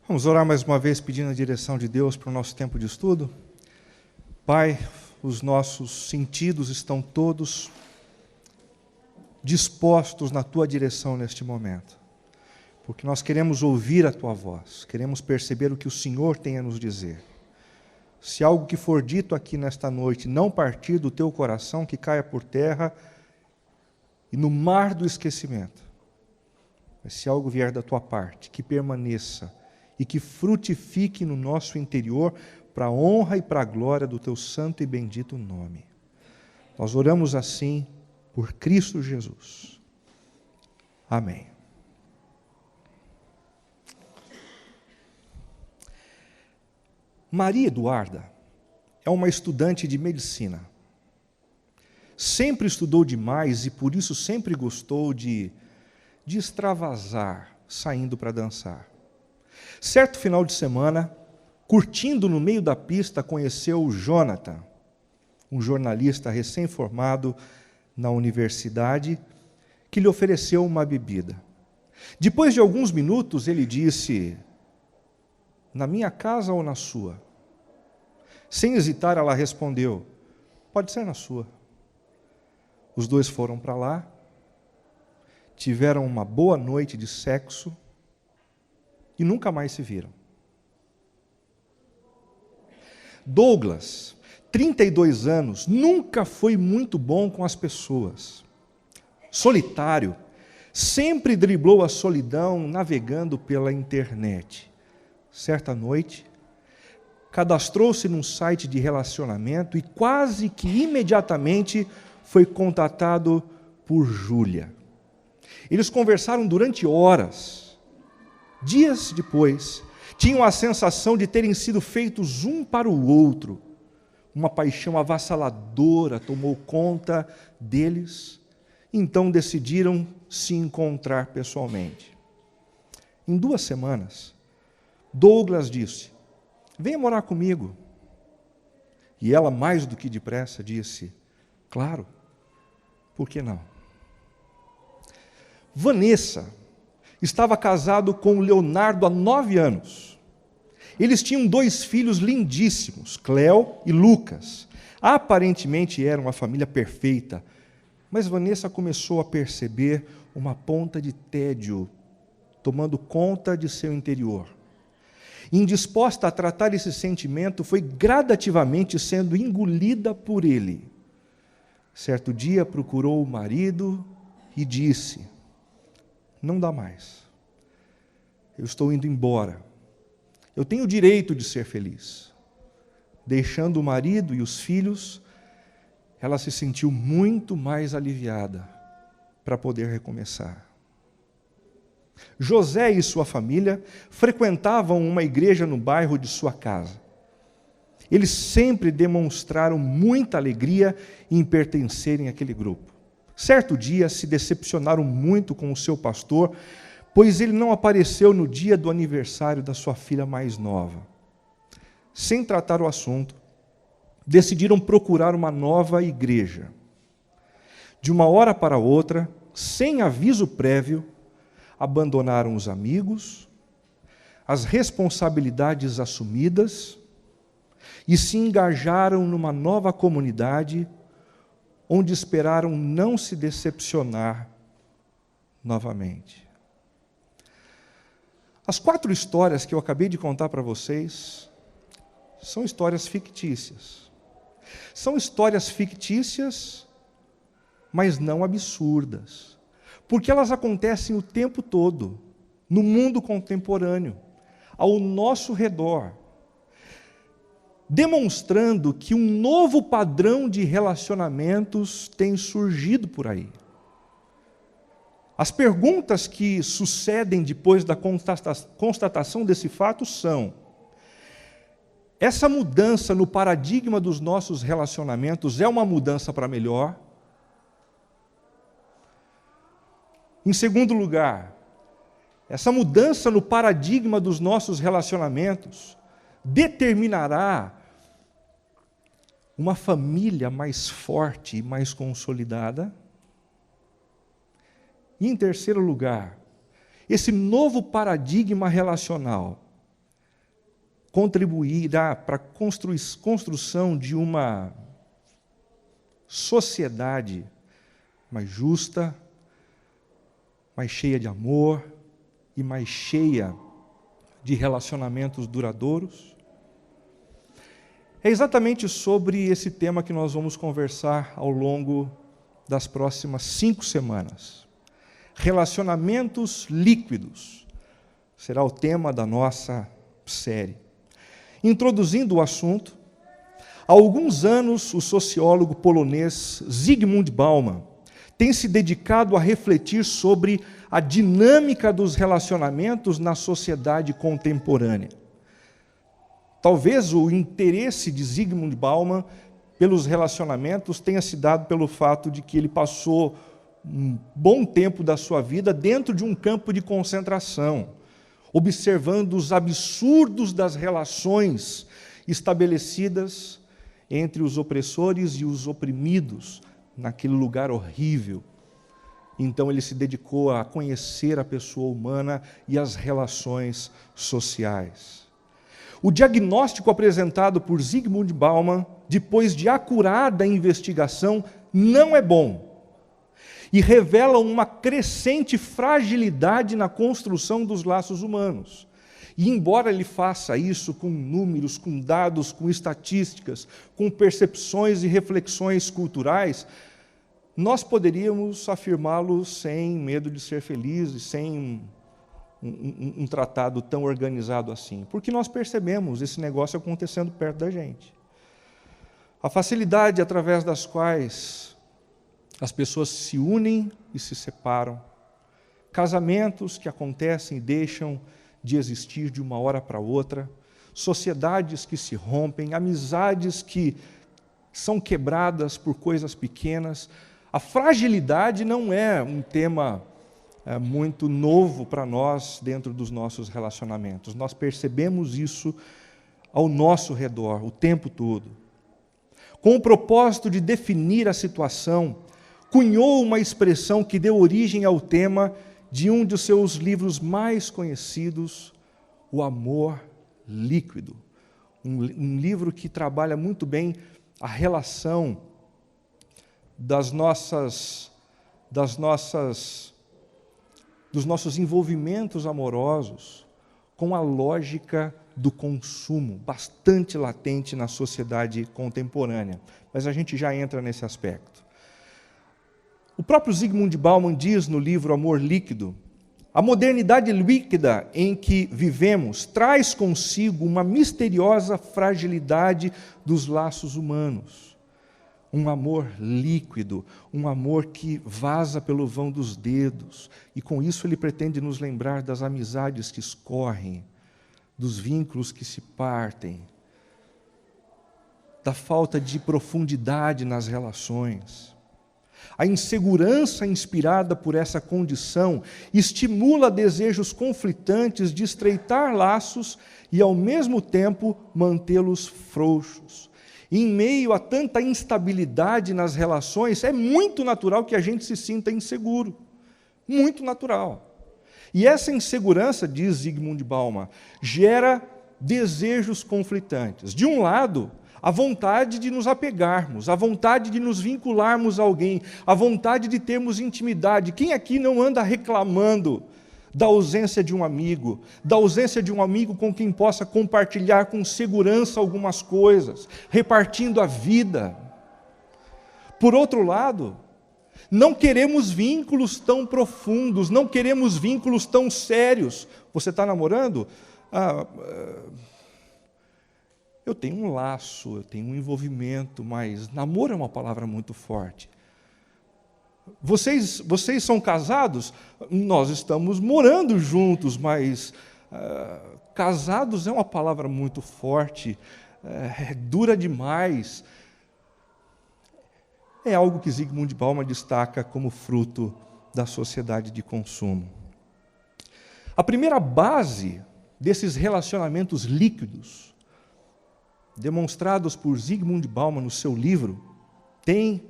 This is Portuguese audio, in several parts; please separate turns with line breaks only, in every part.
Vamos orar mais uma vez pedindo a direção de Deus para o nosso tempo de estudo? Pai, os nossos sentidos estão todos dispostos na Tua direção neste momento, porque nós queremos ouvir a Tua voz, queremos perceber o que o Senhor tem a nos dizer. Se algo que for dito aqui nesta noite não partir do Teu coração, que caia por terra e no mar do esquecimento. Mas se algo vier da Tua parte, que permaneça e que frutifique no nosso interior para a honra e para a glória do Teu santo e bendito nome. Nós oramos assim por Cristo Jesus. Amém. Maria Eduarda é uma estudante de medicina. Sempre estudou demais e por isso sempre gostou de extravasar, saindo para dançar. Certo final de semana, curtindo no meio da pista, conheceu o Jonathan, um jornalista recém-formado na universidade, que lhe ofereceu uma bebida. Depois de alguns minutos, ele disse: "Na minha casa ou na sua?" Sem hesitar, ela respondeu: "Pode ser na sua." Os dois foram para lá, tiveram uma boa noite de sexo e nunca mais se viram. Douglas, 32 anos, nunca foi muito bom com as pessoas. Solitário, sempre driblou a solidão navegando pela internet. Certa noite, cadastrou-se num site de relacionamento e quase que imediatamente foi contatado por Júlia. Eles conversaram durante horas. Dias depois, tinham a sensação de terem sido feitos um para o outro. Uma paixão avassaladora tomou conta deles, então decidiram se encontrar pessoalmente. Em 2 semanas, Douglas disse: "Venha morar comigo." E ela, mais do que depressa, disse: "Claro, por que não?" Vanessa estava casado com Leonardo há 9 anos. Eles tinham 2 filhos lindíssimos, Cléo e Lucas. Aparentemente era uma família perfeita, mas Vanessa começou a perceber uma ponta de tédio tomando conta de seu interior. Indisposta a tratar esse sentimento, foi gradativamente sendo engolida por ele. Certo dia procurou o marido e disse: "Não dá mais. Eu estou indo embora. Eu tenho o direito de ser feliz." Deixando o marido e os filhos, ela se sentiu muito mais aliviada para poder recomeçar. José e sua família frequentavam uma igreja no bairro de sua casa. Eles sempre demonstraram muita alegria em pertencerem àquele grupo. Certo dia se decepcionaram muito com o seu pastor, pois ele não apareceu no dia do aniversário da sua filha mais nova. Sem tratar o assunto, decidiram procurar uma nova igreja. De uma hora para outra, sem aviso prévio, abandonaram os amigos, as responsabilidades assumidas e se engajaram numa nova comunidade onde esperaram não se decepcionar novamente. As 4 histórias que eu acabei de contar para vocês são histórias fictícias. São histórias fictícias, mas não absurdas, porque elas acontecem o tempo todo, no mundo contemporâneo, ao nosso redor, demonstrando que um novo padrão de relacionamentos tem surgido por aí. As perguntas que sucedem depois da constatação desse fato são: essa mudança no paradigma dos nossos relacionamentos é uma mudança para melhor? Em segundo lugar, essa mudança no paradigma dos nossos relacionamentos determinará uma família mais forte e mais consolidada? E em terceiro lugar, esse novo paradigma relacional contribuirá para a construção de uma sociedade mais justa, mais cheia de amor e mais cheia de relacionamentos duradouros? É exatamente sobre esse tema que nós vamos conversar ao longo das próximas 5 semanas. Relacionamentos líquidos será o tema da nossa série. Introduzindo o assunto, há alguns anos o sociólogo polonês Zygmunt Bauman tem se dedicado a refletir sobre a dinâmica dos relacionamentos na sociedade contemporânea. Talvez o interesse de Zygmunt Bauman pelos relacionamentos tenha se dado pelo fato de que ele passou um bom tempo da sua vida dentro de um campo de concentração, observando os absurdos das relações estabelecidas entre os opressores e os oprimidos naquele lugar horrível. Então ele se dedicou a conhecer a pessoa humana e as relações sociais. O diagnóstico apresentado por Zygmunt Bauman, depois de acurada investigação, não é bom e revela uma crescente fragilidade na construção dos laços humanos. E embora ele faça isso com números, com dados, com estatísticas, com percepções e reflexões culturais, nós poderíamos afirmá-lo sem medo de ser felizes, sem um tratado tão organizado assim, porque nós percebemos esse negócio acontecendo perto da gente. A facilidade através das quais as pessoas se unem e se separam, casamentos que acontecem e deixam de existir de uma hora para outra, sociedades que se rompem, amizades que são quebradas por coisas pequenas. A fragilidade não é um tema muito novo para nós dentro dos nossos relacionamentos. Nós percebemos isso ao nosso redor o tempo todo. Com o propósito de definir a situação, cunhou uma expressão que deu origem ao tema de um de seus livros mais conhecidos, O Amor Líquido. Um livro que trabalha muito bem a relação dos nossos envolvimentos amorosos com a lógica do consumo, bastante latente na sociedade contemporânea. Mas a gente já entra nesse aspecto. O próprio Zygmunt Bauman diz no livro Amor Líquido: a modernidade líquida em que vivemos traz consigo uma misteriosa fragilidade dos laços humanos. Um amor líquido, um amor que vaza pelo vão dos dedos. E com isso ele pretende nos lembrar das amizades que escorrem, dos vínculos que se partem, da falta de profundidade nas relações. A insegurança inspirada por essa condição estimula desejos conflitantes de estreitar laços e, ao mesmo tempo, mantê-los frouxos. E em meio a tanta instabilidade nas relações, é muito natural que a gente se sinta inseguro. Muito natural. E essa insegurança, diz Zygmunt Bauman, gera desejos conflitantes. De um lado, a vontade de nos apegarmos, a vontade de nos vincularmos a alguém, a vontade de termos intimidade. Quem aqui não anda reclamando da ausência de um amigo com quem possa compartilhar com segurança algumas coisas, repartindo a vida? Por outro lado, não queremos vínculos tão profundos, não queremos vínculos tão sérios. Você está namorando? Eu tenho um laço, eu tenho um envolvimento, mas namoro é uma palavra muito forte. Vocês são casados? Nós estamos morando juntos, mas casados é uma palavra muito forte, dura demais. É algo que Zygmunt Bauman destaca como fruto da sociedade de consumo. A primeira base desses relacionamentos líquidos, demonstrados por Zygmunt Bauman no seu livro, tem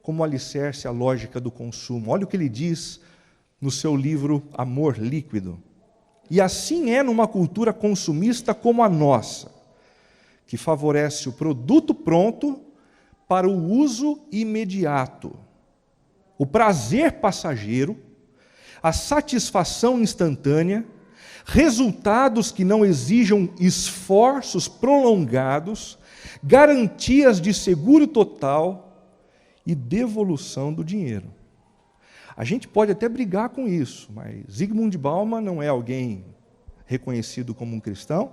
como alicerce a lógica do consumo. Olha o que ele diz no seu livro Amor Líquido. E assim é numa cultura consumista como a nossa, que favorece o produto pronto para o uso imediato, o prazer passageiro, a satisfação instantânea, resultados que não exijam esforços prolongados, garantias de seguro total e devolução do dinheiro. A gente pode até brigar com isso, mas Zygmunt Bauman não é alguém reconhecido como um cristão,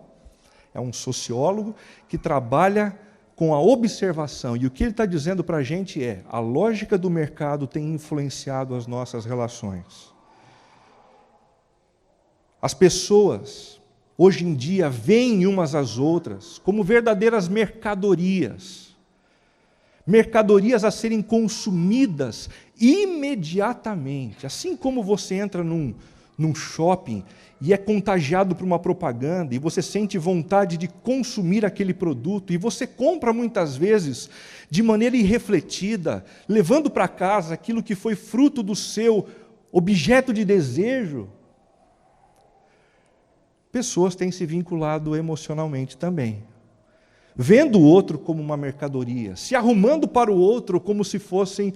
é um sociólogo que trabalha com a observação. E o que ele está dizendo para a gente é: a lógica do mercado tem influenciado as nossas relações. As pessoas, hoje em dia, veem umas às outras como verdadeiras mercadorias. Mercadorias a serem consumidas imediatamente. Assim como você entra num shopping e é contagiado por uma propaganda e você sente vontade de consumir aquele produto e você compra muitas vezes de maneira irrefletida, levando para casa aquilo que foi fruto do seu objeto de desejo. Pessoas têm se vinculado emocionalmente também, vendo o outro como uma mercadoria, se arrumando para o outro como se fossem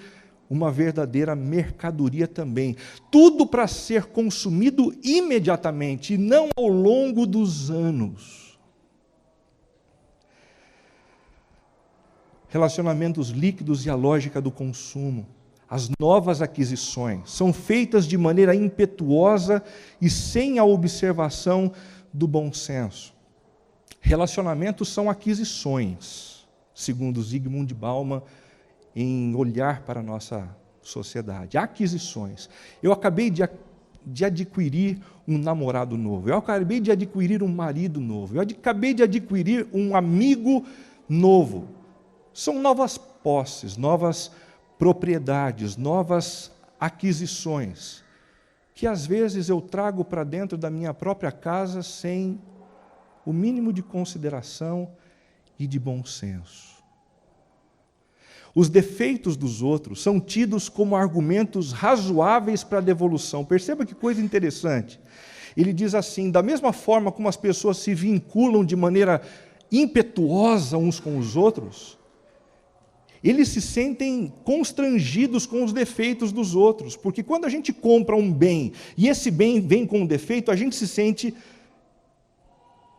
uma verdadeira mercadoria também. Tudo para ser consumido imediatamente e não ao longo dos anos. Relacionamentos líquidos e a lógica do consumo. As novas aquisições são feitas de maneira impetuosa e sem a observação do bom senso. Relacionamentos são aquisições, segundo Zygmunt Bauman, em olhar para a nossa sociedade. Aquisições. Eu acabei de adquirir um namorado novo, eu acabei de adquirir um marido novo, eu acabei de adquirir um amigo novo. São novas posses, novas propriedades, novas aquisições, que às vezes eu trago para dentro da minha própria casa sem o mínimo de consideração e de bom senso. Os defeitos dos outros são tidos como argumentos razoáveis para a devolução. Perceba que coisa interessante. Ele diz assim: da mesma forma como as pessoas se vinculam de maneira impetuosa uns com os outros, eles se sentem constrangidos com os defeitos dos outros, porque quando a gente compra um bem e esse bem vem com um defeito, a gente se sente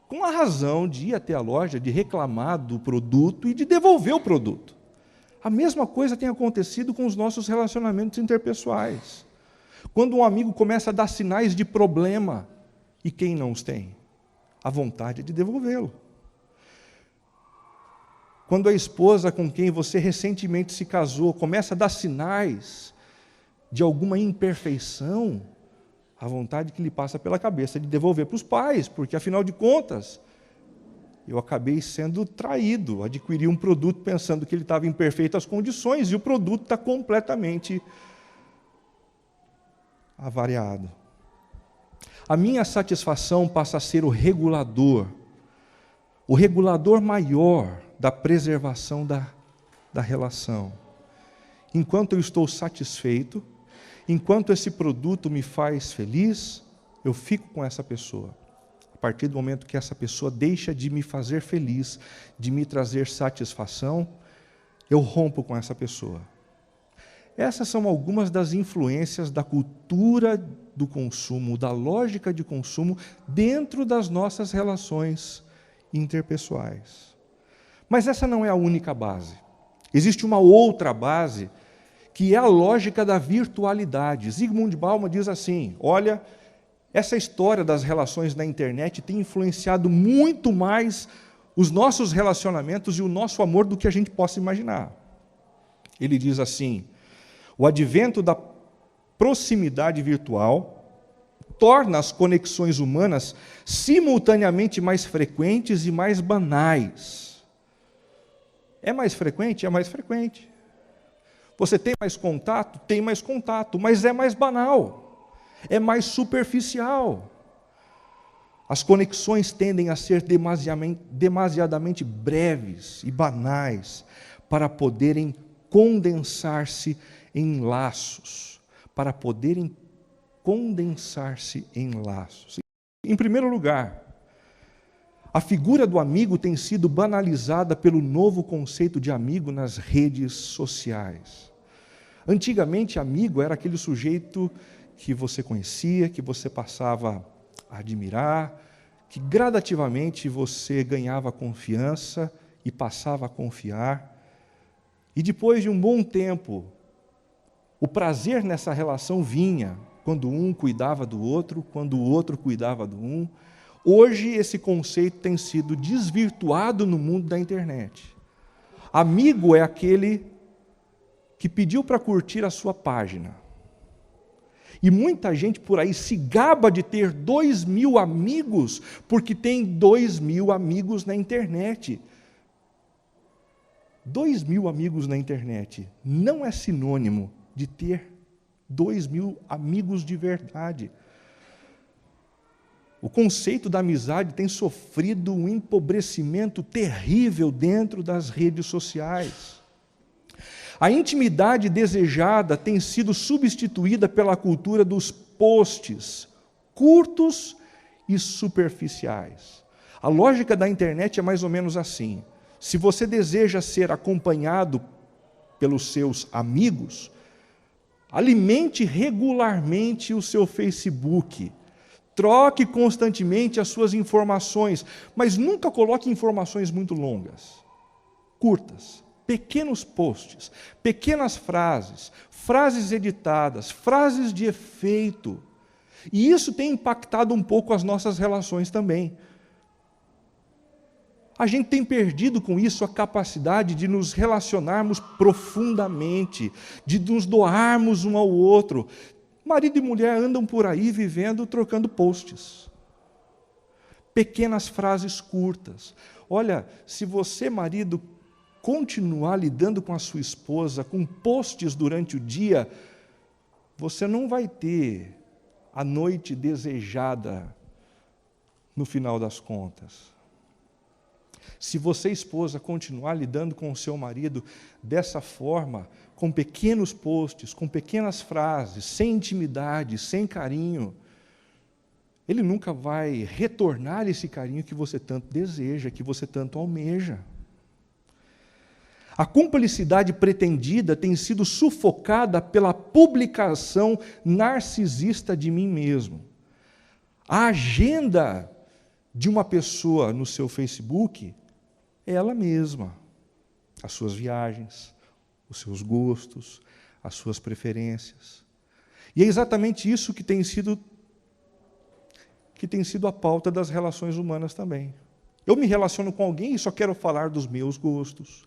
com a razão de ir até a loja, de reclamar do produto e de devolver o produto. A mesma coisa tem acontecido com os nossos relacionamentos interpessoais. Quando um amigo começa a dar sinais de problema, e quem não os tem? A vontade de devolvê-lo. Quando a esposa com quem você recentemente se casou começa a dar sinais de alguma imperfeição, a vontade que lhe passa pela cabeça é de devolver para os pais, porque, afinal de contas, eu acabei sendo traído, adquiri um produto pensando que ele estava em perfeitas condições e o produto está completamente avariado. A minha satisfação passa a ser o regulador maior da preservação da relação. Enquanto eu estou satisfeito, enquanto esse produto me faz feliz, eu fico com essa pessoa. A partir do momento que essa pessoa deixa de me fazer feliz, de me trazer satisfação, eu rompo com essa pessoa. Essas são algumas das influências da cultura do consumo, da lógica de consumo, dentro das nossas relações interpessoais. Mas essa não é a única base. Existe uma outra base, que é a lógica da virtualidade. Zygmunt Bauman diz assim: olha, essa história das relações na internet tem influenciado muito mais os nossos relacionamentos e o nosso amor do que a gente possa imaginar. Ele diz assim: o advento da proximidade virtual torna as conexões humanas simultaneamente mais frequentes e mais banais. É mais frequente? É mais frequente. Você tem mais contato? Tem mais contato, mas é mais banal, é mais superficial. As conexões tendem a ser demasiadamente breves e banais para poderem condensar-se em laços, Em primeiro lugar, a figura do amigo tem sido banalizada pelo novo conceito de amigo nas redes sociais. Antigamente, amigo era aquele sujeito que você conhecia, que você passava a admirar, que gradativamente você ganhava confiança e passava a confiar. E depois de um bom tempo, o prazer nessa relação vinha quando um cuidava do outro, quando o outro cuidava do um. Hoje, esse conceito tem sido desvirtuado no mundo da internet. Amigo é aquele que pediu para curtir a sua página. E muita gente por aí se gaba de ter 2.000 amigos, porque tem 2.000 amigos na internet. 2.000 amigos na internet não é sinônimo de ter 2.000 amigos de verdade. O conceito da amizade tem sofrido um empobrecimento terrível dentro das redes sociais. A intimidade desejada tem sido substituída pela cultura dos posts, curtos e superficiais. A lógica da internet é mais ou menos assim. Se você deseja ser acompanhado pelos seus amigos, alimente regularmente o seu Facebook. Troque constantemente as suas informações, mas nunca coloque informações muito longas. Curtas, pequenos posts, pequenas frases, frases editadas, frases de efeito. E isso tem impactado um pouco as nossas relações também. A gente tem perdido com isso a capacidade de nos relacionarmos profundamente, de nos doarmos um ao outro. Marido e mulher andam por aí vivendo, trocando posts. Pequenas frases curtas. Olha, se você, marido, continuar lidando com a sua esposa, com posts durante o dia, você não vai ter a noite desejada no final das contas. Se você, esposa, continuar lidando com o seu marido dessa forma, com pequenos posts, com pequenas frases, sem intimidade, sem carinho, ele nunca vai retornar esse carinho que você tanto deseja, que você tanto almeja. A cumplicidade pretendida tem sido sufocada pela publicação narcisista de mim mesmo. A agenda de uma pessoa no seu Facebook é ela mesma, as suas viagens, os seus gostos, as suas preferências. E é exatamente isso que tem sido a pauta das relações humanas também. Eu me relaciono com alguém e só quero falar dos meus gostos,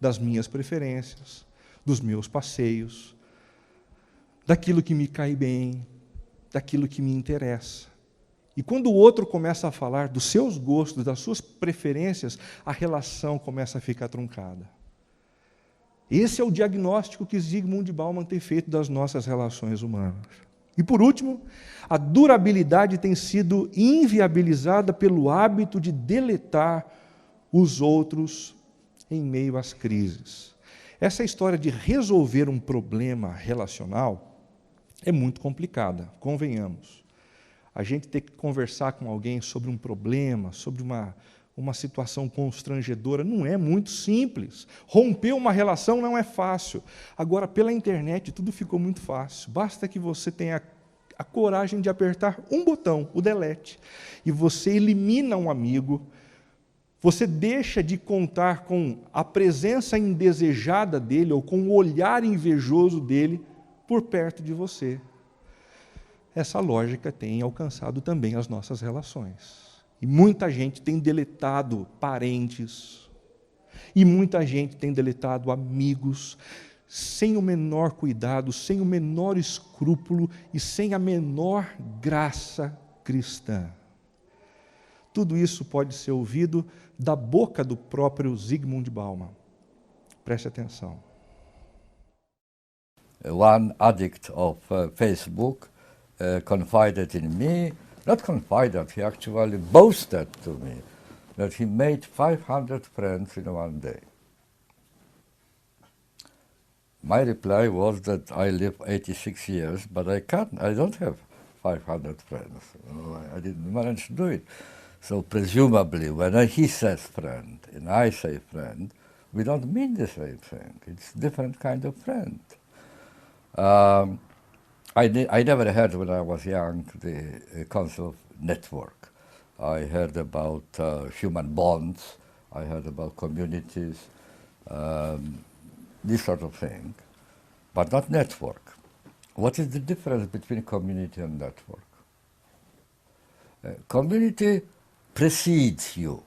das minhas preferências, dos meus passeios, daquilo que me cai bem, daquilo que me interessa. E quando o outro começa a falar dos seus gostos, das suas preferências, a relação começa a ficar truncada. Esse é o diagnóstico que Zygmunt Bauman tem feito das nossas relações humanas. E por último, a durabilidade tem sido inviabilizada pelo hábito de deletar os outros em meio às crises. Essa história de resolver um problema relacional é muito complicada, convenhamos. A gente ter que conversar com alguém sobre um problema, sobre uma situação constrangedora, não é muito simples. Romper uma relação não é fácil. Agora, pela internet, tudo ficou muito fácil. Basta que você tenha a coragem de apertar um botão, o delete, e você elimina um amigo, você deixa de contar com a presença indesejada dele ou com o olhar invejoso dele por perto de você. Essa lógica tem alcançado também as nossas relações. E muita gente tem deletado parentes, e muita gente tem deletado amigos, sem o menor cuidado, sem o menor escrúpulo e sem a menor graça cristã. Tudo isso pode ser ouvido da boca do próprio Zygmunt Bauman. Preste atenção.
One addict of Facebook confided in me, not confided, he actually boasted to me that he made 500 friends in one day. My reply was that I live 86 years, but I don't have 500 friends. I didn't manage to do it. So presumably, when he says friend and I say friend, we don't mean the same thing. It's a different kind of friend. I never heard when I was young the concept of network. I heard about human bonds. I heard about communities, this sort of thing, but not network. What is the difference between community and network? Community precedes you.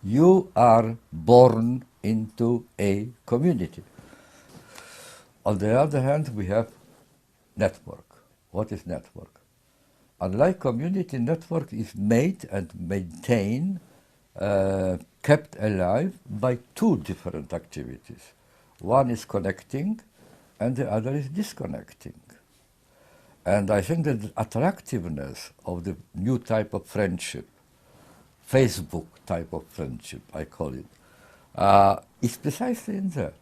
You are born into a community. On the other hand, we have network. What is network? Unlike community, network is made and maintained, kept alive by two different activities. One is connecting and the other is disconnecting. And I think that the attractiveness of the new type of friendship, Facebook type of friendship, I call it, is precisely in that.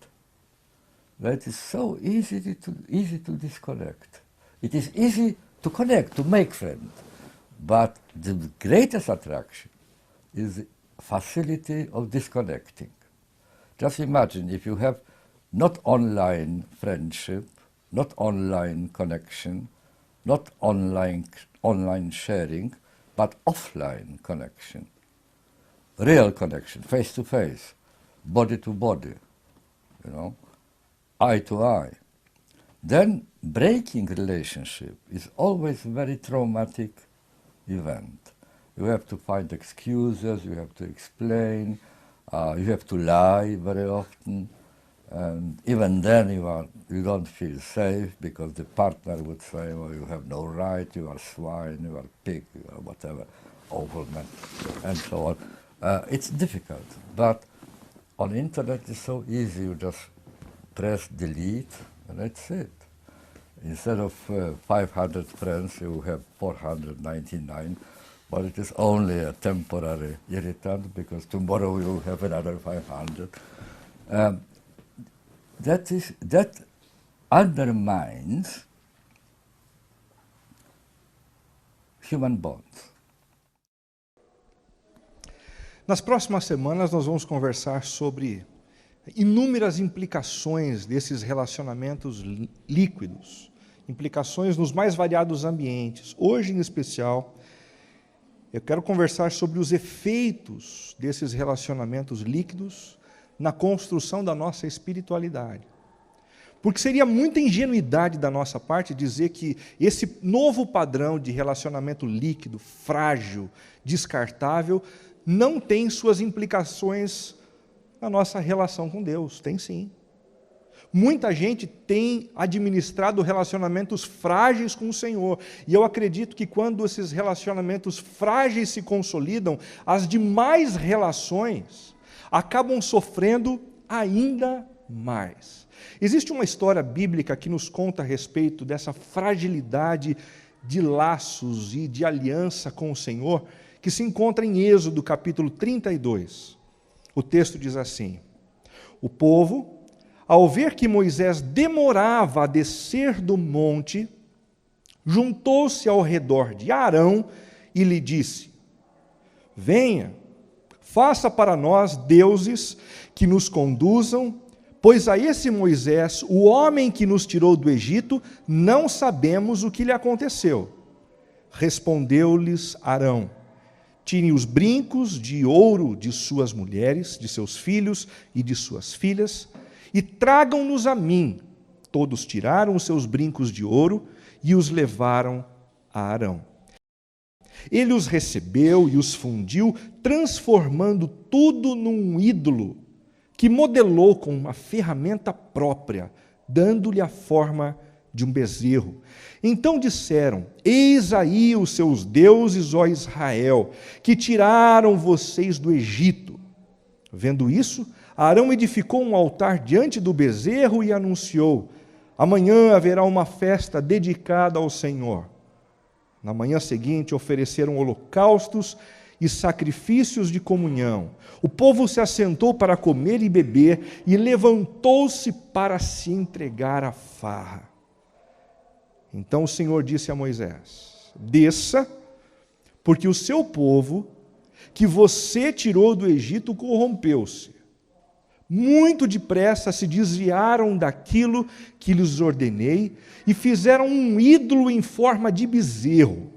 That is so easy to disconnect. It is easy to connect, to make friends, but the greatest attraction is the facility of disconnecting. Just imagine if you have not online friendship, not online connection, not online sharing, but offline connection, real connection, face to face, body to body, eye to eye. Then breaking relationship is always a very traumatic event. You have to find excuses, you have to explain, you have to lie very often, and even then you don't feel safe because the partner would say, well, you have no right, you are swine, you are pig, you are whatever, awful man, and so on. It's difficult, but on the internet it's so easy, you just press delete and that's it. Instead of 500 friends, you have 499, but it is only a temporary irritant because tomorrow you will have another 500. That undermines human bonds.
Nas próximas semanas nós vamos conversar sobre inúmeras implicações desses relacionamentos líquidos, implicações nos mais variados ambientes. Hoje, em especial, eu quero conversar sobre os efeitos desses relacionamentos líquidos na construção da nossa espiritualidade. Porque seria muita ingenuidade da nossa parte dizer que esse novo padrão de relacionamento líquido, frágil, descartável, não tem suas implicações na nossa relação com Deus. Tem sim. Muita gente tem administrado relacionamentos frágeis com o Senhor. E eu acredito que quando esses relacionamentos frágeis se consolidam, as demais relações acabam sofrendo ainda mais. Existe uma história bíblica que nos conta a respeito dessa fragilidade de laços e de aliança com o Senhor, que se encontra em Êxodo, capítulo 32. O texto diz assim: o povo, ao ver que Moisés demorava a descer do monte, juntou-se ao redor de Arão e lhe disse: venha, faça para nós deuses que nos conduzam, pois a esse Moisés, o homem que nos tirou do Egito, não sabemos o que lhe aconteceu. Respondeu-lhes Arão: tirem os brincos de ouro de suas mulheres, de seus filhos e de suas filhas, e tragam-nos a mim. Todos tiraram os seus brincos de ouro e os levaram a Arão. Ele os recebeu e os fundiu, transformando tudo num ídolo, que modelou com uma ferramenta própria, dando-lhe a forma de um bezerro. Então disseram: eis aí os seus deuses, ó Israel, que tiraram vocês do Egito. Vendo isso, Arão edificou um altar diante do bezerro e anunciou: amanhã haverá uma festa dedicada ao Senhor. Na manhã seguinte ofereceram holocaustos e sacrifícios de comunhão. O povo se assentou para comer e beber e levantou-se para se entregar à farra. Então o Senhor disse a Moisés: desça, porque o seu povo, que você tirou do Egito, corrompeu-se. Muito depressa se desviaram daquilo que lhes ordenei e fizeram um ídolo em forma de bezerro.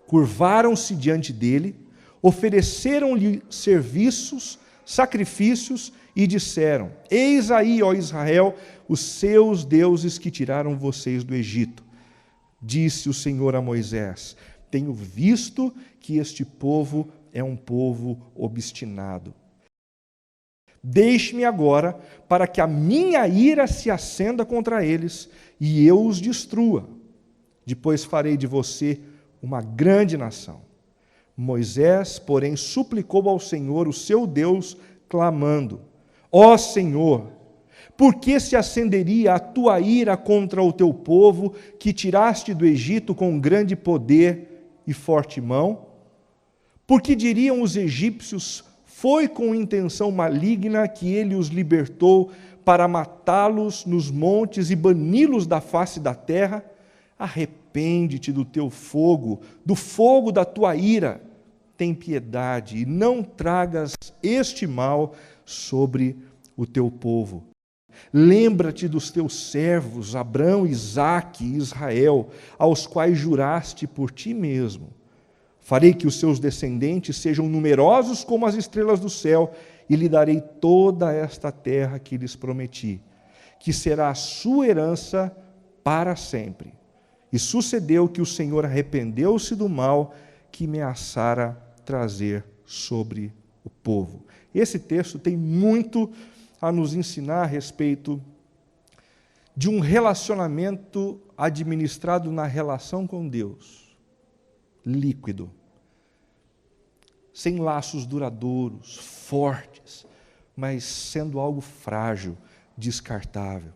Curvaram-se diante dele, ofereceram-lhe serviços, sacrifícios e disseram: Eis aí, ó Israel, os seus deuses que tiraram vocês do Egito. Disse o Senhor a Moisés: Tenho visto que este povo é um povo obstinado. Deixe-me agora, para que a minha ira se acenda contra eles e eu os destrua. Depois farei de você uma grande nação. Moisés, porém, suplicou ao Senhor, o seu Deus, clamando: Ó Senhor, por que se acenderia a tua ira contra o teu povo, que tiraste do Egito com grande poder e forte mão? Porque diriam os egípcios: foi com intenção maligna que ele os libertou para matá-los nos montes e bani-los da face da terra? Arrepende-te do teu fogo, do fogo da tua ira. Tem piedade e não tragas este mal sobre o teu povo. Lembra-te dos teus servos, Abrão, Isaque e Israel, aos quais juraste por ti mesmo. Farei que os seus descendentes sejam numerosos como as estrelas do céu, e lhe darei toda esta terra que lhes prometi, que será a sua herança para sempre. E sucedeu que o Senhor arrependeu-se do mal que ameaçara trazer sobre o povo. Esse texto tem muito a nos ensinar a respeito de um relacionamento administrado na relação com Deus, líquido, sem laços duradouros, fortes, mas sendo algo frágil, descartável.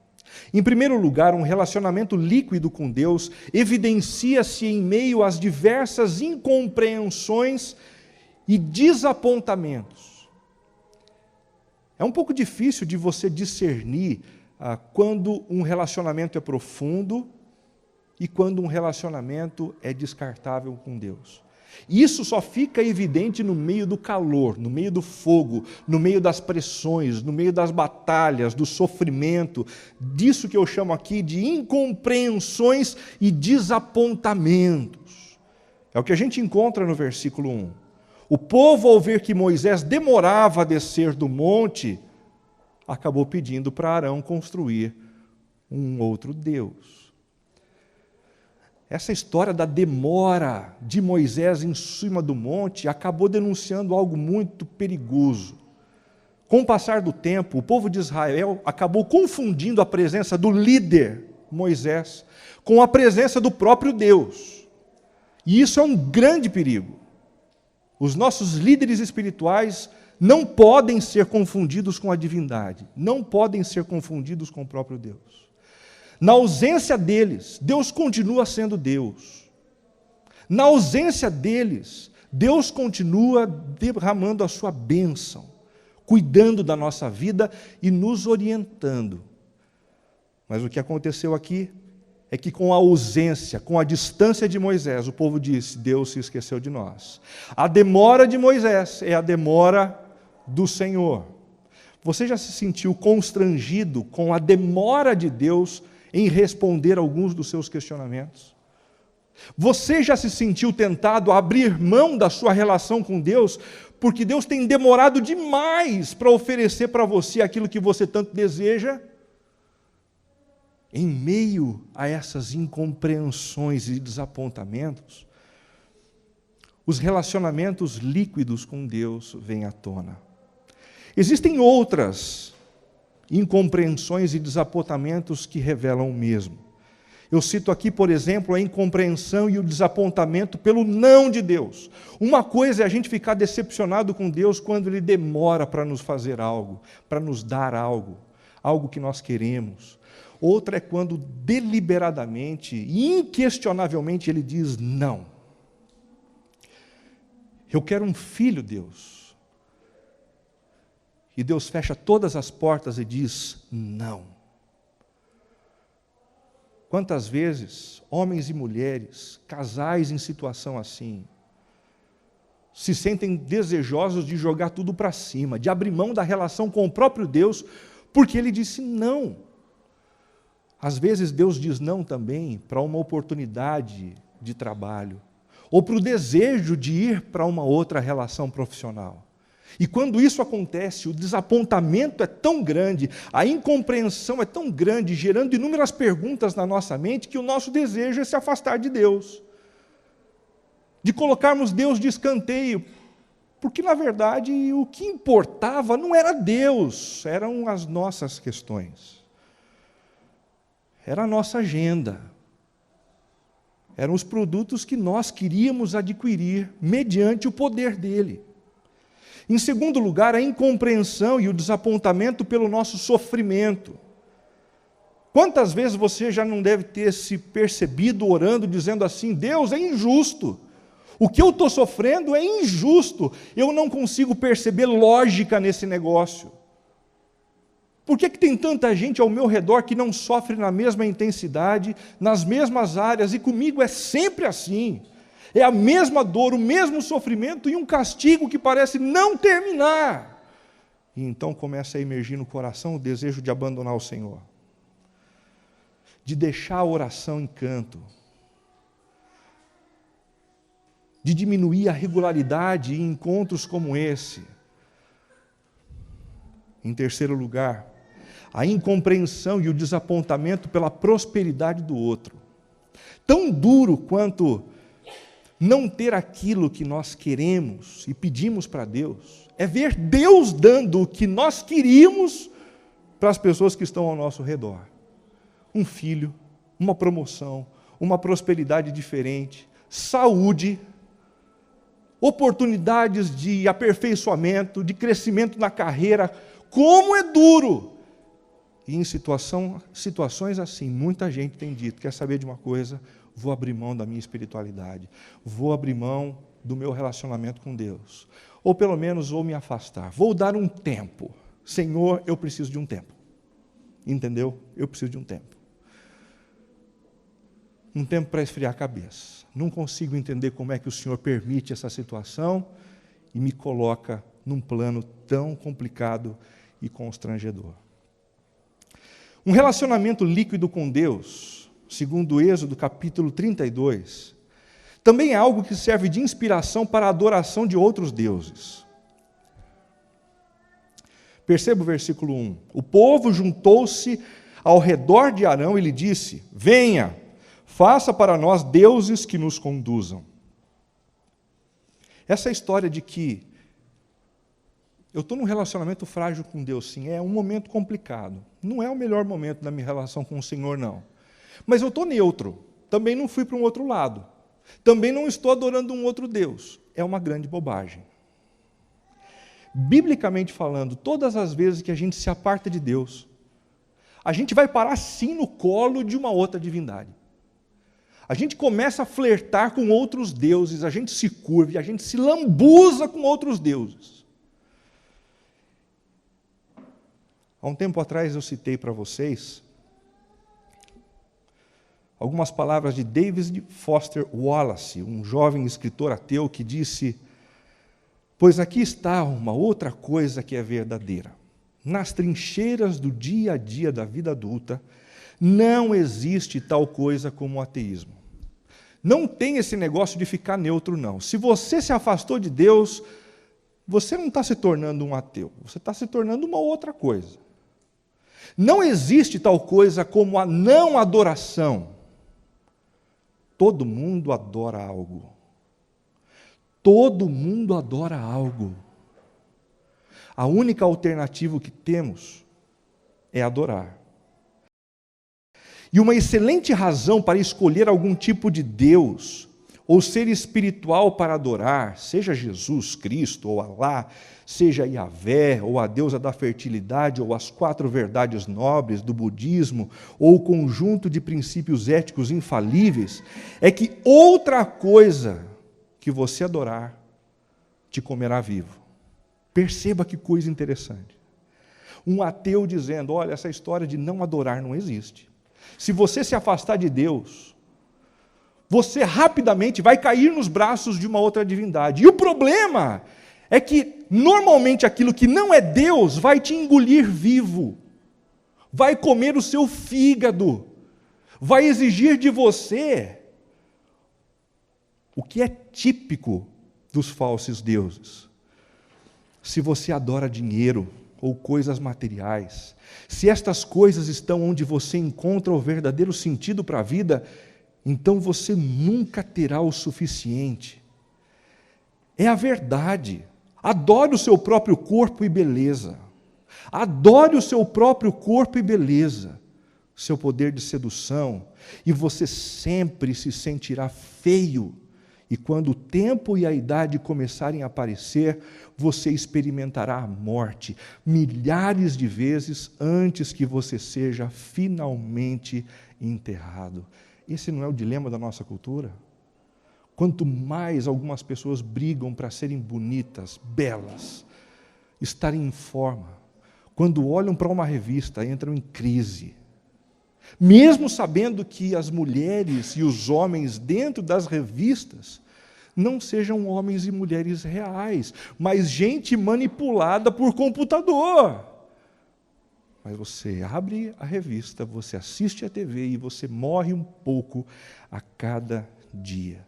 Em primeiro lugar, um relacionamento líquido com Deus evidencia-se em meio às diversas incompreensões e desapontamentos. É um pouco difícil de você discernir quando um relacionamento é profundo e quando um relacionamento é descartável com Deus. Isso só fica evidente no meio do calor, no meio do fogo, no meio das pressões, no meio das batalhas, do sofrimento, disso que eu chamo aqui de incompreensões e desapontamentos. É o que a gente encontra no versículo 1. O povo, ao ver que Moisés demorava a descer do monte, acabou pedindo para Arão construir um outro Deus. Essa história da demora de Moisés em cima do monte acabou denunciando algo muito perigoso. Com o passar do tempo, o povo de Israel acabou confundindo a presença do líder, Moisés, com a presença do próprio Deus. E isso é um grande perigo. Os nossos líderes espirituais não podem ser confundidos com a divindade, não podem ser confundidos com o próprio Deus. Na ausência deles, Deus continua sendo Deus. Na ausência deles, Deus continua derramando a sua bênção, cuidando da nossa vida e nos orientando. Mas o que aconteceu aqui é que com a ausência, com a distância de Moisés, o povo disse: Deus se esqueceu de nós. A demora de Moisés é a demora do Senhor. Você já se sentiu constrangido com a demora de Deus em responder alguns dos seus questionamentos? Você já se sentiu tentado a abrir mão da sua relação com Deus, porque Deus tem demorado demais para oferecer para você aquilo que você tanto deseja? Em meio a essas incompreensões e desapontamentos, os relacionamentos líquidos com Deus vêm à tona. Existem outras incompreensões e desapontamentos que revelam o mesmo. Eu cito aqui, por exemplo, a incompreensão e o desapontamento pelo não de Deus. Uma coisa é a gente ficar decepcionado com Deus quando Ele demora para nos fazer algo, para nos dar algo, algo que nós queremos. Outra é quando deliberadamente e inquestionavelmente Ele diz não. Eu quero um filho, Deus. E Deus fecha todas as portas e diz não. Quantas vezes homens e mulheres, casais em situação assim, se sentem desejosos de jogar tudo para cima, de abrir mão da relação com o próprio Deus, porque Ele disse não. Às vezes Deus diz não também para uma oportunidade de trabalho, ou para o desejo de ir para uma outra relação profissional. E quando isso acontece, o desapontamento é tão grande, a incompreensão é tão grande, gerando inúmeras perguntas na nossa mente, que o nosso desejo é se afastar de Deus, de colocarmos Deus de escanteio, porque, na verdade, o que importava não era Deus, eram as nossas questões, era a nossa agenda, eram os produtos que nós queríamos adquirir mediante o poder dele. Em segundo lugar, a incompreensão e o desapontamento pelo nosso sofrimento. Quantas vezes você já não deve ter se percebido orando, dizendo assim: Deus, é injusto, o que eu estou sofrendo é injusto, eu não consigo perceber lógica nesse negócio. Por que tem tanta gente ao meu redor que não sofre na mesma intensidade, nas mesmas áreas, e comigo é sempre assim? É a mesma dor, o mesmo sofrimento e um castigo que parece não terminar. E então começa a emergir no coração o desejo de abandonar o Senhor, de deixar a oração em canto, de diminuir a regularidade em encontros como esse. Em terceiro lugar, a incompreensão e o desapontamento pela prosperidade do outro. Tão duro quanto não ter aquilo que nós queremos e pedimos para Deus, é ver Deus dando o que nós queríamos para as pessoas que estão ao nosso redor. Um filho, uma promoção, uma prosperidade diferente, saúde, oportunidades de aperfeiçoamento, de crescimento na carreira. Como é duro! E em situações assim, muita gente tem dito: quer saber de uma coisa? Vou abrir mão da minha espiritualidade, vou abrir mão do meu relacionamento com Deus, ou pelo menos vou me afastar, vou dar um tempo. Senhor, eu preciso de um tempo. Entendeu? Eu preciso de um tempo. Um tempo para esfriar a cabeça. Não consigo entender como é que o Senhor permite essa situação e me coloca num plano tão complicado e constrangedor. Um relacionamento líquido com Deus, segundo Êxodo capítulo 32, também é algo que serve de inspiração para a adoração de outros deuses. Perceba o versículo 1. O povo juntou-se ao redor de Arão e lhe disse: venha, faça para nós deuses que nos conduzam. Essa história de que eu estou num relacionamento frágil com Deus, sim, é um momento complicado. Não é o melhor momento da minha relação com o Senhor, não. Mas eu estou neutro. Também não fui para um outro lado. Também não estou adorando um outro Deus. É uma grande bobagem. Biblicamente falando, todas as vezes que a gente se aparta de Deus, a gente vai parar sim no colo de uma outra divindade. A gente começa a flertar com outros deuses, a gente se curva, a gente se lambuza com outros deuses. Há um tempo atrás eu citei para vocês algumas palavras de David Foster Wallace, um jovem escritor ateu que disse: pois aqui está uma outra coisa que é verdadeira. Nas trincheiras do dia a dia da vida adulta, não existe tal coisa como o ateísmo. Não tem esse negócio de ficar neutro, não. Se você se afastou de Deus, você não está se tornando um ateu, você está se tornando uma outra coisa. Não existe tal coisa como a não adoração. Todo mundo adora algo. Todo mundo adora algo. A única alternativa que temos é adorar. E uma excelente razão para escolher algum tipo de Deus, ou ser espiritual para adorar, seja Jesus Cristo, ou Alá, seja Yahvé, ou a deusa da fertilidade, ou as 4 verdades nobres do budismo, ou o conjunto de princípios éticos infalíveis, é que outra coisa que você adorar te comerá vivo. Perceba que coisa interessante. Um ateu dizendo: olha, essa história de não adorar não existe. Se você se afastar de Deus, você rapidamente vai cair nos braços de uma outra divindade. E o problema é que, normalmente, aquilo que não é Deus vai te engolir vivo, vai comer o seu fígado, vai exigir de você o que é típico dos falsos deuses. Se você adora dinheiro ou coisas materiais, se estas coisas estão onde você encontra o verdadeiro sentido para a vida, então você nunca terá o suficiente. É a verdade. Adore o seu próprio corpo e beleza. Adore o seu próprio corpo e beleza, seu poder de sedução, e você sempre se sentirá feio. E quando o tempo e a idade começarem a aparecer, você experimentará a morte milhares de vezes antes que você seja finalmente enterrado. Esse não é o dilema da nossa cultura? Quanto mais algumas pessoas brigam para serem bonitas, belas, estarem em forma, quando olham para uma revista, entram em crise. Mesmo sabendo que as mulheres e os homens dentro das revistas não sejam homens e mulheres reais, mas gente manipulada por computador. Mas você abre a revista, você assiste a TV e você morre um pouco a cada dia.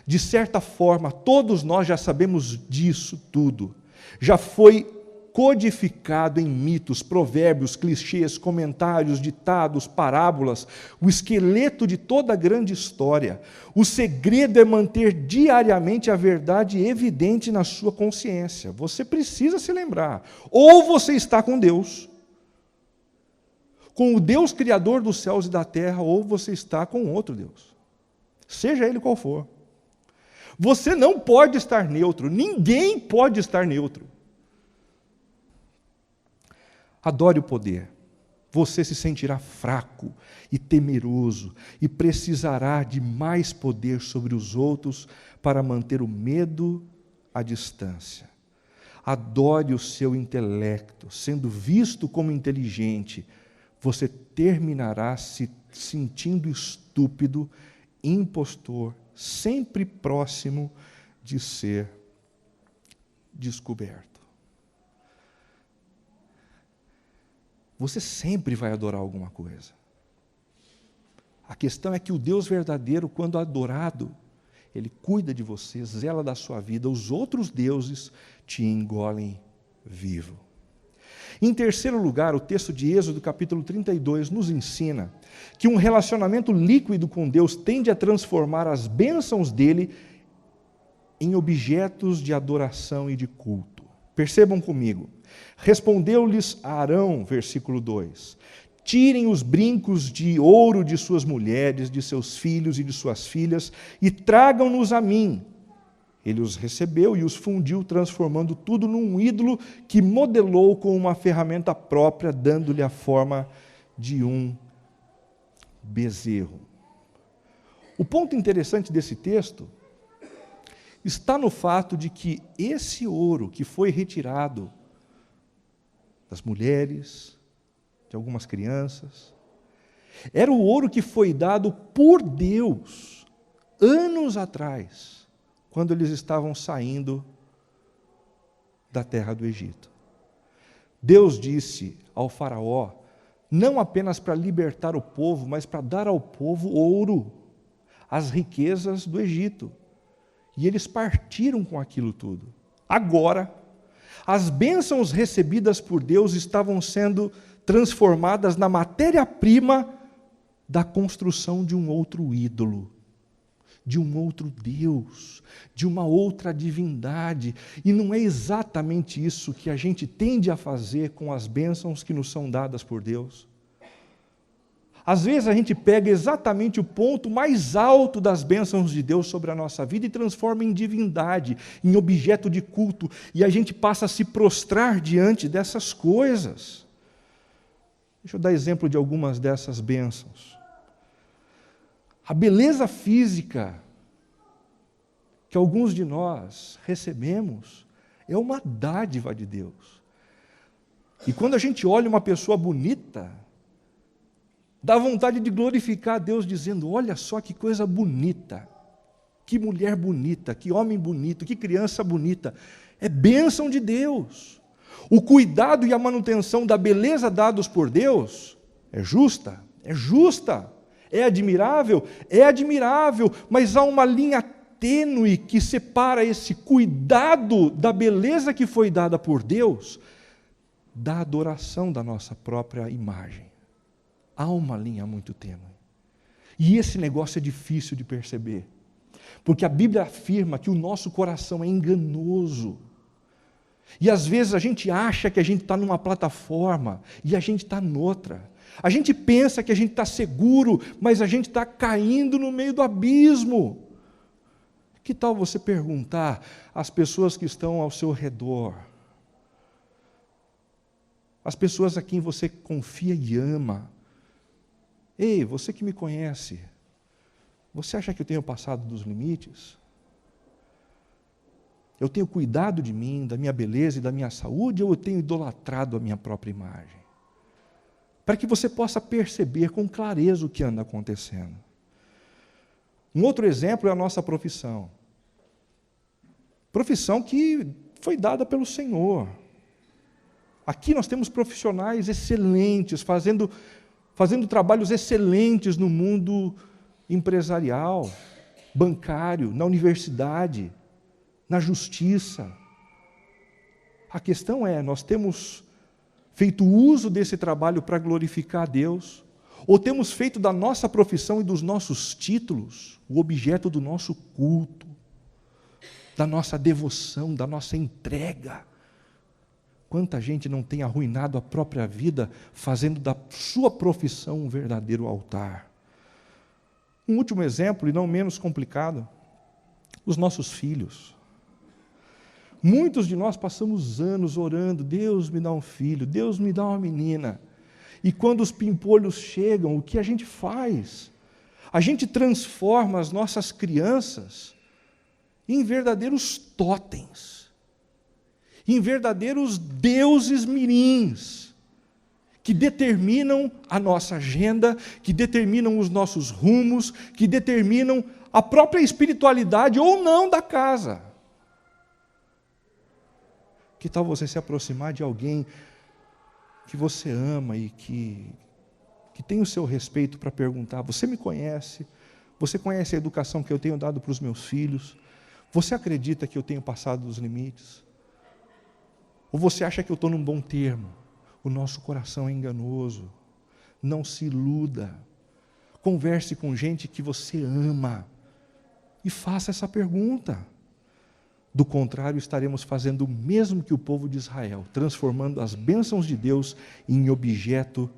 De certa forma, todos nós já sabemos disso tudo. Já foi codificado em mitos, provérbios, clichês, comentários, ditados, parábolas, o esqueleto de toda a grande história. O segredo é manter diariamente a verdade evidente na sua consciência. Você precisa se lembrar. Ou você está com Deus, com o Deus criador dos céus e da terra, ou você está com outro Deus. Seja ele qual for. Você não pode estar neutro, ninguém pode estar neutro. Adore o poder. Você se sentirá fraco e temeroso e precisará de mais poder sobre os outros para manter o medo à distância. Adore o seu intelecto. Sendo visto como inteligente, você terminará se sentindo estúpido, impostor, sempre próximo de ser descoberto. Você sempre vai adorar alguma coisa. A questão é que o Deus verdadeiro, quando adorado, Ele cuida de você, zela da sua vida. Os outros deuses te engolem vivo. Em terceiro lugar, o texto de Êxodo, capítulo 32, nos ensina que um relacionamento líquido com Deus tende a transformar as bênçãos dele em objetos de adoração e de culto. Percebam comigo. Respondeu-lhes Arão, versículo 2, tirem os brincos de ouro de suas mulheres, de seus filhos e de suas filhas, e tragam-nos a mim. Ele os recebeu e os fundiu, transformando tudo num ídolo que modelou com uma ferramenta própria, dando-lhe a forma de um bezerro. O ponto interessante desse texto está no fato de que esse ouro que foi retirado das mulheres, de algumas crianças, era o ouro que foi dado por Deus anos atrás, quando eles estavam saindo da terra do Egito. Deus disse ao faraó, não apenas para libertar o povo, mas para dar ao povo ouro, as riquezas do Egito. E eles partiram com aquilo tudo. Agora, as bênçãos recebidas por Deus estavam sendo transformadas na matéria-prima da construção de um outro ídolo, de um outro Deus, de uma outra divindade. E não é exatamente isso que a gente tende a fazer com as bênçãos que nos são dadas por Deus? Às vezes a gente pega exatamente o ponto mais alto das bênçãos de Deus sobre a nossa vida e transforma em divindade, em objeto de culto, e a gente passa a se prostrar diante dessas coisas. Deixa eu dar exemplo de algumas dessas bênçãos. A beleza física que alguns de nós recebemos é uma dádiva de Deus. E quando a gente olha uma pessoa bonita, Dá vontade de glorificar a Deus dizendo, olha só que coisa bonita, que mulher bonita, que homem bonito, que criança bonita. É bênção de Deus. O cuidado e a manutenção da beleza dados por Deus é justa, é justa. É admirável, mas há uma linha tênue que separa esse cuidado da beleza que foi dada por Deus da adoração da nossa própria imagem. Há uma linha muito tênue. E esse negócio é difícil de perceber, porque a Bíblia afirma que o nosso coração é enganoso. E às vezes a gente acha que a gente está numa plataforma e a gente está noutra. A gente pensa que a gente está seguro, mas a gente está caindo no meio do abismo. Que tal você perguntar às pessoas que estão ao seu redor, as pessoas a quem você confia e ama, ei, você que me conhece, você acha que eu tenho passado dos limites? Eu tenho cuidado de mim, da minha beleza e da minha saúde, ou eu tenho idolatrado a minha própria imagem? Para que você possa perceber com clareza o que anda acontecendo. Um outro exemplo é a nossa profissão. Profissão que foi dada pelo Senhor. Aqui nós temos profissionais excelentes, fazendo trabalhos excelentes no mundo empresarial, bancário, na universidade, na justiça. A questão é, nós temos feito uso desse trabalho para glorificar a Deus, ou temos feito da nossa profissão e dos nossos títulos o objeto do nosso culto, da nossa devoção, da nossa entrega. Quanta gente não tem arruinado a própria vida fazendo da sua profissão um verdadeiro altar. Um último exemplo, e não menos complicado, os nossos filhos. Muitos de nós passamos anos orando, Deus me dá um filho, Deus me dá uma menina. E quando os pimpolhos chegam, o que a gente faz? A gente transforma as nossas crianças em verdadeiros totens, em verdadeiros deuses mirins, que determinam a nossa agenda, que determinam os nossos rumos, que determinam a própria espiritualidade ou não da casa. Que tal você se aproximar de alguém que você ama e que tem o seu respeito para perguntar, você me conhece? Você conhece a educação que eu tenho dado para os meus filhos? Você acredita que eu tenho passado dos limites? Ou você acha que eu estou num bom termo? O nosso coração é enganoso. Não se iluda. Converse com gente que você ama e faça essa pergunta. Do contrário, estaremos fazendo o mesmo que o povo de Israel, transformando as bênçãos de Deus em objeto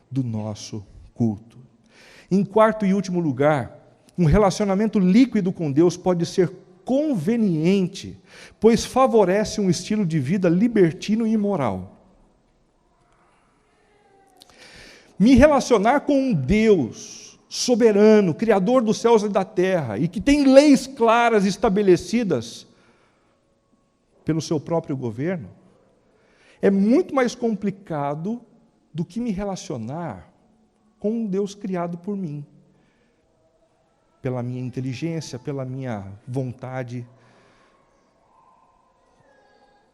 do nosso culto. Em quarto e último lugar, um relacionamento líquido com Deus pode ser conveniente, pois favorece um estilo de vida libertino e imoral. Me relacionar com um Deus soberano, criador dos céus e da terra, e que tem leis claras estabelecidas pelo seu próprio governo, é muito mais complicado do que me relacionar com um Deus criado por mim, pela minha inteligência, pela minha vontade,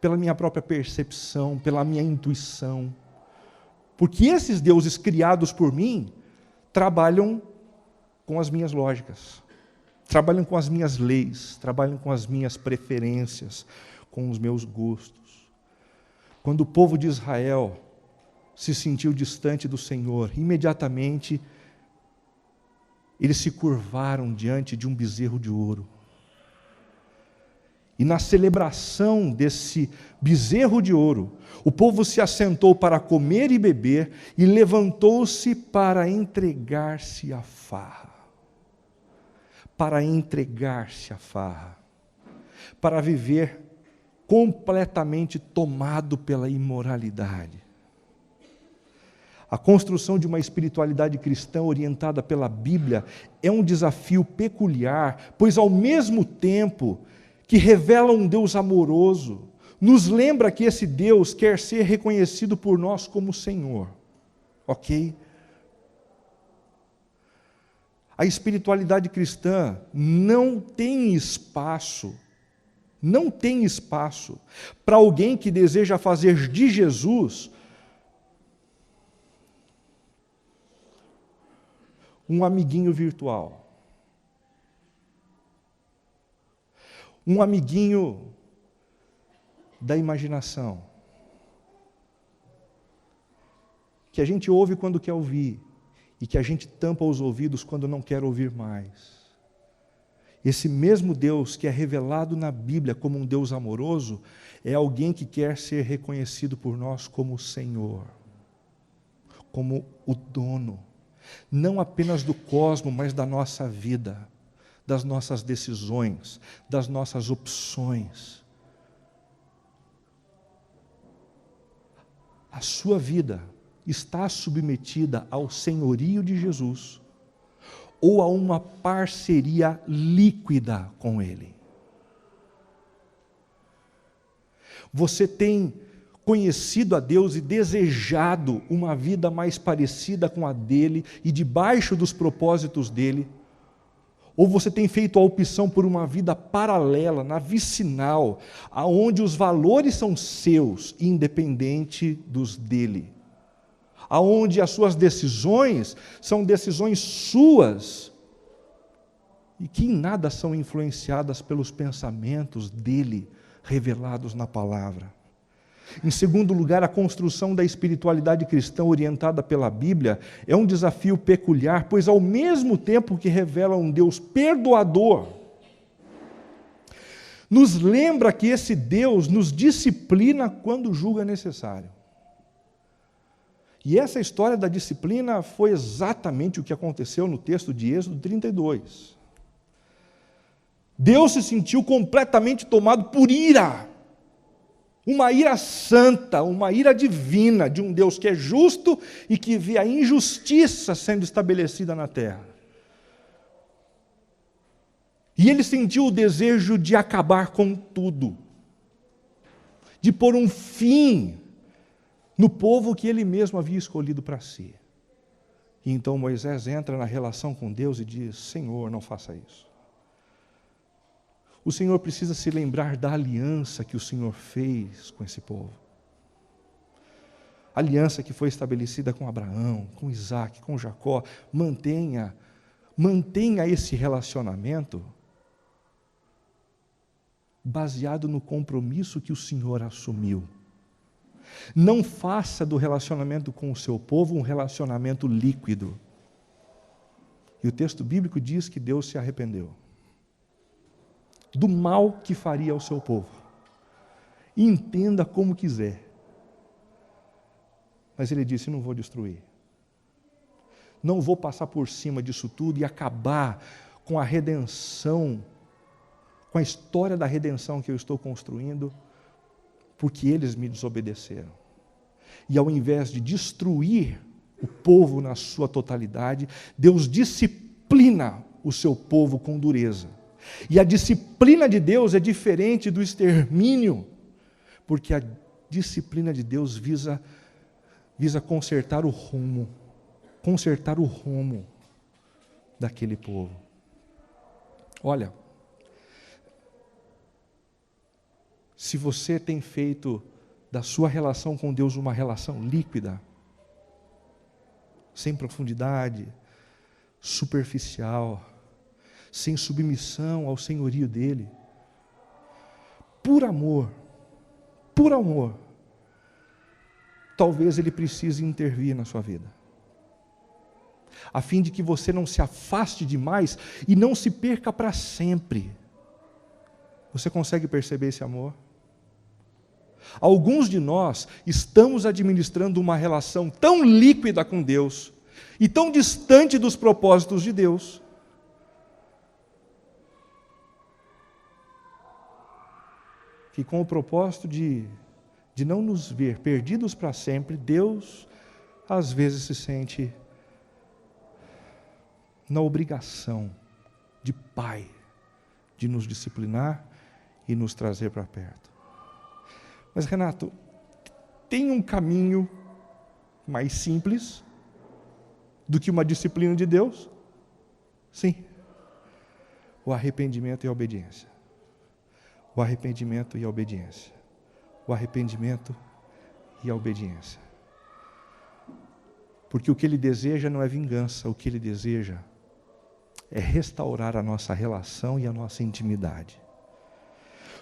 pela minha própria percepção, pela minha intuição. Porque esses deuses criados por mim trabalham com as minhas lógicas, trabalham com as minhas leis, trabalham com as minhas preferências, com os meus gostos. Quando o povo de Israel se sentiu distante do Senhor, imediatamente eles se curvaram diante de um bezerro de ouro. E na celebração desse bezerro de ouro, o povo se assentou para comer e beber e levantou-se para entregar-se à farra. Para entregar-se à farra. Para viver completamente tomado pela imoralidade. A construção de uma espiritualidade cristã orientada pela Bíblia é um desafio peculiar, pois ao mesmo tempo que revela um Deus amoroso, nos lembra que esse Deus quer ser reconhecido por nós como Senhor, ok? A espiritualidade cristã não tem espaço para alguém que deseja fazer de Jesus um amiguinho virtual, um amiguinho da imaginação, que a gente ouve quando quer ouvir e que a gente tampa os ouvidos quando não quer ouvir mais. Esse mesmo Deus que é revelado na Bíblia como um Deus amoroso é alguém que quer ser reconhecido por nós como o Senhor, como o dono, não apenas do cosmos, mas da nossa vida, das nossas decisões, das nossas opções. A sua vida está submetida ao senhorio de Jesus ou a uma parceria líquida com Ele? Você tem conhecido a Deus e desejado uma vida mais parecida com a dele e debaixo dos propósitos dele? Ou você tem feito a opção por uma vida paralela, na vicinal, aonde os valores são seus, independente dos dele? Aonde as suas decisões são decisões suas e que em nada são influenciadas pelos pensamentos dele revelados na palavra. Em segundo lugar, a construção da espiritualidade cristã orientada pela Bíblia é um desafio peculiar, pois ao mesmo tempo que revela um Deus perdoador, nos lembra que esse Deus nos disciplina quando julga necessário. E essa história da disciplina foi exatamente o que aconteceu no texto de Êxodo 32. Deus se sentiu completamente tomado por ira. Uma ira santa, uma ira divina de um Deus que é justo e que vê a injustiça sendo estabelecida na terra. E ele sentiu o desejo de acabar com tudo, de pôr um fim no povo que ele mesmo havia escolhido para si. E então Moisés entra na relação com Deus e diz: Senhor, não faça isso. O Senhor precisa se lembrar da aliança que o Senhor fez com esse povo. A aliança que foi estabelecida com Abraão, com Isaac, com Jacó. Mantenha esse relacionamento baseado no compromisso que o Senhor assumiu. Não faça do relacionamento com o seu povo um relacionamento líquido. E o texto bíblico diz que Deus se arrependeu do mal que faria ao seu povo. E entenda como quiser. Mas ele disse: não vou destruir. Não vou passar por cima disso tudo e acabar com a redenção, com a história da redenção que eu estou construindo, porque eles me desobedeceram. E ao invés de destruir o povo na sua totalidade, Deus disciplina o seu povo com dureza. E a disciplina de Deus é diferente do extermínio, porque a disciplina de Deus visa consertar o rumo daquele povo. Olha, se você tem feito da sua relação com Deus uma relação líquida, sem profundidade, superficial, sem submissão ao senhorio dele, por amor, talvez ele precise intervir na sua vida, a fim de que você não se afaste demais e não se perca para sempre. Você consegue perceber esse amor? Alguns de nós estamos administrando uma relação tão líquida com Deus e tão distante dos propósitos de Deus, que com o propósito de não nos ver perdidos para sempre, Deus às vezes se sente na obrigação de Pai de nos disciplinar e nos trazer para perto. Mas, Renato, tem um caminho mais simples do que uma disciplina de Deus? Sim. O arrependimento e a obediência. O arrependimento e a obediência. O arrependimento e a obediência. Porque o que Ele deseja não é vingança, o que Ele deseja é restaurar a nossa relação e a nossa intimidade.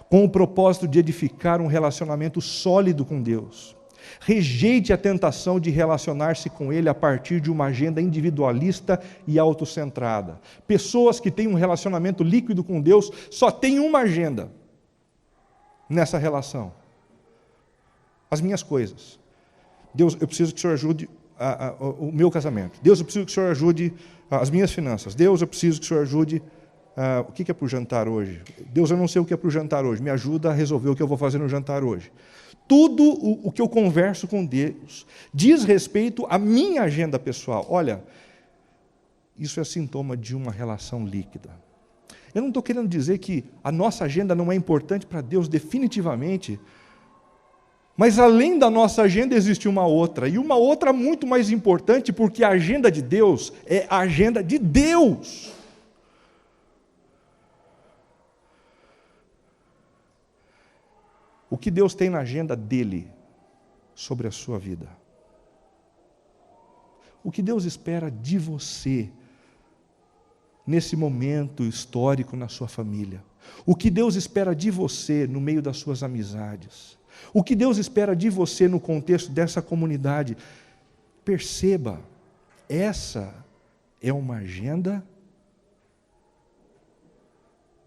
Com o propósito de edificar um relacionamento sólido com Deus. Rejeite a tentação de relacionar-se com Ele a partir de uma agenda individualista e autocentrada. Pessoas que têm um relacionamento líquido com Deus só têm uma agenda nessa relação. As minhas coisas. Deus, eu preciso que o Senhor ajude o meu casamento. Deus, eu preciso que o Senhor ajude as minhas finanças. Deus, eu preciso que o Senhor ajude o que é para o jantar hoje. Deus, eu não sei o que é para o jantar hoje. Me ajuda a resolver o que eu vou fazer no jantar hoje. Tudo o que eu converso com Deus diz respeito à minha agenda pessoal. Olha, isso é sintoma de uma relação líquida. Eu não estou querendo dizer que a nossa agenda não é importante para Deus definitivamente, mas além da nossa agenda existe uma outra, e uma outra muito mais importante, porque a agenda de Deus é a agenda de Deus. O que Deus tem na agenda dele sobre a sua vida? O que Deus espera de você nesse momento histórico na sua família? O que Deus espera de você no meio das suas amizades? O que Deus espera de você no contexto dessa comunidade? Perceba, essa é uma agenda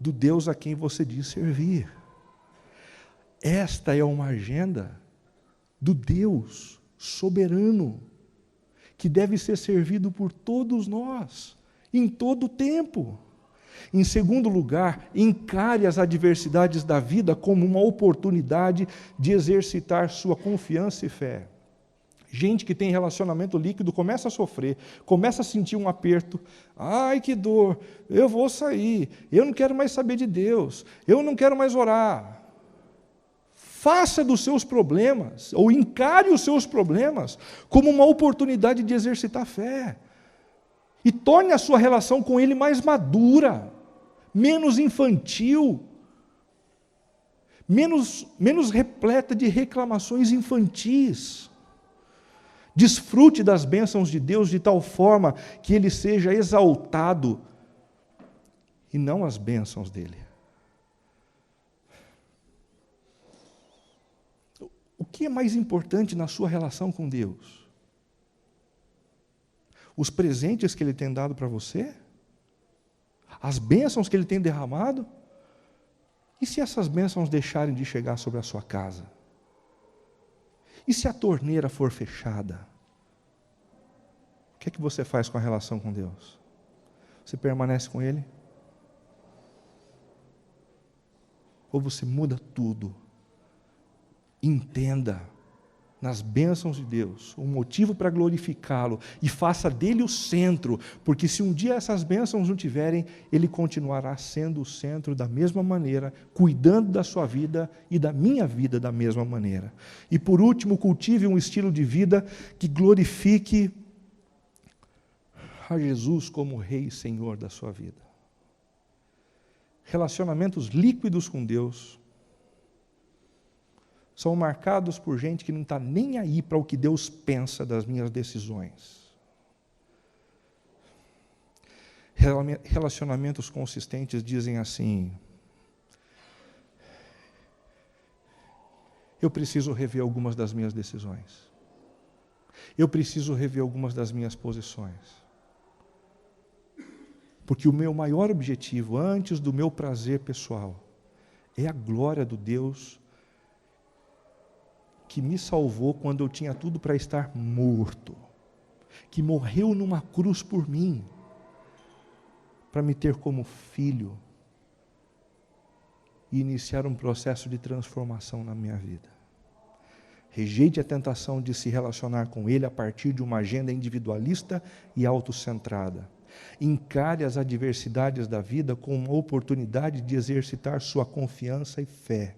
do Deus a quem você diz servir. Esta é uma agenda do Deus soberano, que deve ser servido por todos nós, em todo o tempo. Em segundo lugar, encare as adversidades da vida como uma oportunidade de exercitar sua confiança e fé. Gente que tem relacionamento líquido começa a sofrer, começa a sentir um aperto. Ai, que dor, eu vou sair, eu não quero mais saber de Deus, eu não quero mais orar. Faça dos seus problemas, ou encare os seus problemas, como uma oportunidade de exercitar fé. E torne a sua relação com Ele mais madura, menos infantil, menos repleta de reclamações infantis. Desfrute das bênçãos de Deus de tal forma que Ele seja exaltado, e não as bênçãos dEle. O que é mais importante na sua relação com Deus? Os presentes que Ele tem dado para você? As bênçãos que Ele tem derramado? E se essas bênçãos deixarem de chegar sobre a sua casa? E se a torneira for fechada? O que é que você faz com a relação com Deus? Você permanece com Ele? Ou você muda tudo? Entenda nas bênçãos de Deus um motivo para glorificá-lo e faça dele o centro, porque se um dia essas bênçãos não tiverem, ele continuará sendo o centro da mesma maneira, cuidando da sua vida e da minha vida da mesma maneira. E por último, cultive um estilo de vida que glorifique a Jesus como Rei e Senhor da sua vida. Relacionamentos líquidos com Deus são marcados por gente que não está nem aí para o que Deus pensa das minhas decisões. Relacionamentos consistentes dizem assim: eu preciso rever algumas das minhas decisões. Eu preciso rever algumas das minhas posições. Porque o meu maior objetivo, antes do meu prazer pessoal, é a glória do Deus que me salvou quando eu tinha tudo para estar morto, que morreu numa cruz por mim, para me ter como filho e iniciar um processo de transformação na minha vida. Rejeite a tentação de se relacionar com Ele a partir de uma agenda individualista e autocentrada. Encare as adversidades da vida como uma oportunidade de exercitar sua confiança e fé.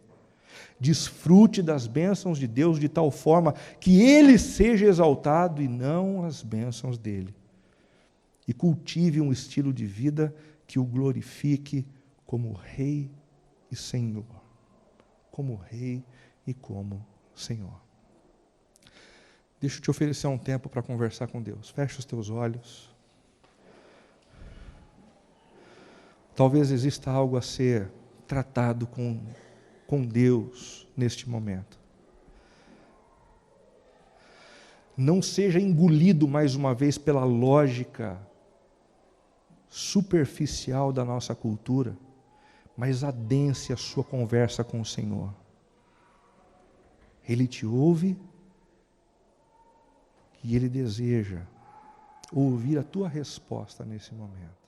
Desfrute das bênçãos de Deus de tal forma que Ele seja exaltado e não as bênçãos dele. e cultive um estilo de vida que o glorifique como Rei e Senhor. Como Rei e como Senhor. Deixa eu te oferecer um tempo para conversar com Deus. Fecha os teus olhos. Talvez exista algo a ser tratado com Deus neste momento. Não seja engolido mais uma vez pela lógica superficial da nossa cultura, mas adense a sua conversa com o Senhor. Ele te ouve e Ele deseja ouvir a tua resposta nesse momento.